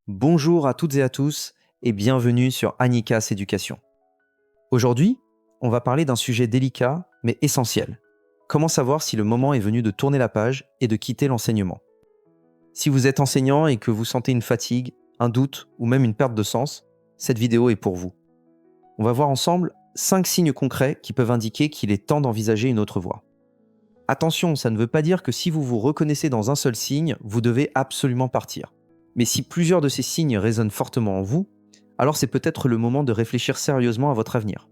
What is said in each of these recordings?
Bonjour à toutes et à tous et bienvenue sur Annikas Éducation. Aujourd'hui, on va parler d'un sujet délicat mais essentiel. Comment savoir si le moment est venu de tourner la page et de quitter l'enseignement? Si vous êtes enseignant et que vous sentez une fatigue, un doute ou même une perte de sens, cette vidéo est pour vous. On va voir ensemble 5 signes concrets qui peuvent indiquer qu'il est temps d'envisager une autre voie. Attention, ça ne veut pas dire que si vous vous reconnaissez dans un seul signe, vous devez absolument partir. Mais si plusieurs de ces signes résonnent fortement en vous, alors c'est peut-être le moment de réfléchir sérieusement à votre avenir.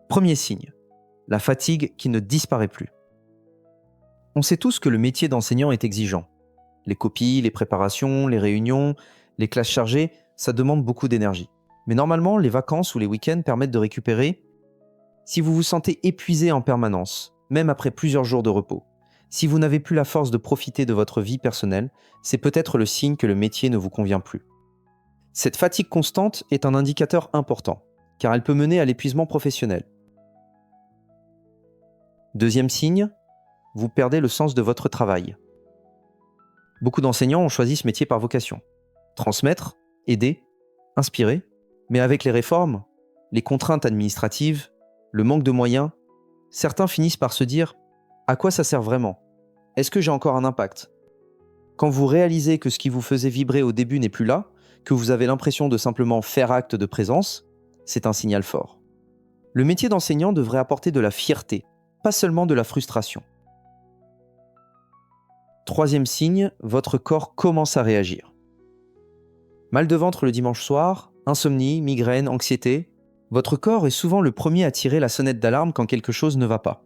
Premier signe, la fatigue qui ne disparaît plus. On sait tous que le métier d'enseignant est exigeant. Les copies, les préparations, les réunions, les classes chargées, ça demande beaucoup d'énergie. Mais normalement, les vacances ou les week-ends permettent de récupérer. Si vous vous sentez épuisé en permanence, même après plusieurs jours de repos, si vous n'avez plus la force de profiter de votre vie personnelle, c'est peut-être le signe que le métier ne vous convient plus. Cette fatigue constante est un indicateur important, car elle peut mener à l'épuisement professionnel. Deuxième signe, vous perdez le sens de votre travail. Beaucoup d'enseignants ont choisi ce métier par vocation. Transmettre, aider, inspirer, mais avec les réformes, les contraintes administratives, le manque de moyens, certains finissent par se dire « À quoi ça sert vraiment ? Est-ce que j'ai encore un impact ?» Quand vous réalisez que ce qui vous faisait vibrer au début n'est plus là, que vous avez l'impression de simplement faire acte de présence, c'est un signal fort. Le métier d'enseignant devrait apporter de la fierté, pas seulement de la frustration. Troisième signe, votre corps commence à réagir. Mal de ventre le dimanche soir, insomnie, migraine, anxiété, votre corps est souvent le premier à tirer la sonnette d'alarme quand quelque chose ne va pas.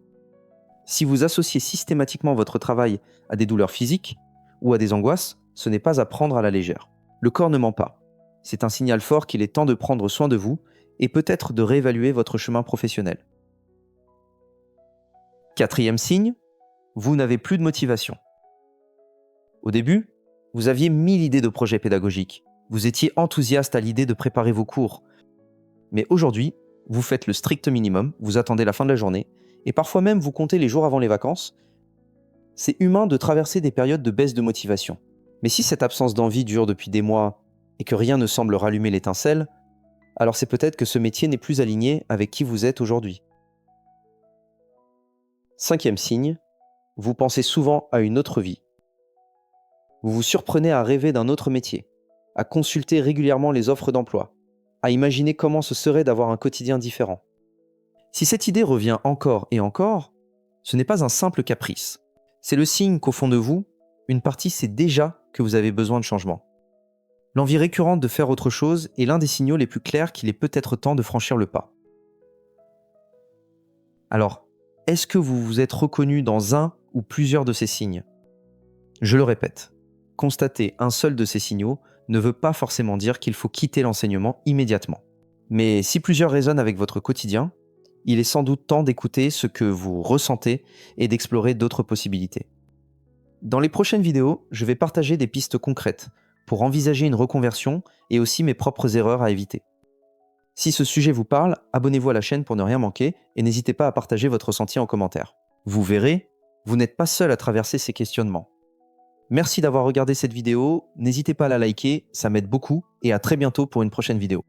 Si vous associez systématiquement votre travail à des douleurs physiques ou à des angoisses, ce n'est pas à prendre à la légère. Le corps ne ment pas. C'est un signal fort qu'il est temps de prendre soin de vous et peut-être de réévaluer votre chemin professionnel. Quatrième signe, vous n'avez plus de motivation. Au début, vous aviez 1000 idées de projets pédagogiques. Vous étiez enthousiaste à l'idée de préparer vos cours. Mais aujourd'hui, vous faites le strict minimum, vous attendez la fin de la journée, et parfois même vous comptez les jours avant les vacances. C'est humain de traverser des périodes de baisse de motivation. Mais si cette absence d'envie dure depuis des mois et que rien ne semble rallumer l'étincelle, alors c'est peut-être que ce métier n'est plus aligné avec qui vous êtes aujourd'hui. Cinquième signe, vous pensez souvent à une autre vie. Vous vous surprenez à rêver d'un autre métier, à consulter régulièrement les offres d'emploi, à imaginer comment ce serait d'avoir un quotidien différent. Si cette idée revient encore et encore, ce n'est pas un simple caprice. C'est le signe qu'au fond de vous, une partie sait déjà que vous avez besoin de changement. L'envie récurrente de faire autre chose est l'un des signaux les plus clairs qu'il est peut-être temps de franchir le pas. Alors, est-ce que vous vous êtes reconnu dans un ou plusieurs de ces signes ? Je le répète, constater un seul de ces signaux ne veut pas forcément dire qu'il faut quitter l'enseignement immédiatement. Mais si plusieurs résonnent avec votre quotidien, il est sans doute temps d'écouter ce que vous ressentez et d'explorer d'autres possibilités. Dans les prochaines vidéos, je vais partager des pistes concrètes pour envisager une reconversion et aussi mes propres erreurs à éviter. Si ce sujet vous parle, abonnez-vous à la chaîne pour ne rien manquer et n'hésitez pas à partager votre ressenti en commentaire. Vous verrez, vous n'êtes pas seul à traverser ces questionnements. Merci d'avoir regardé cette vidéo, n'hésitez pas à la liker, ça m'aide beaucoup et à très bientôt pour une prochaine vidéo.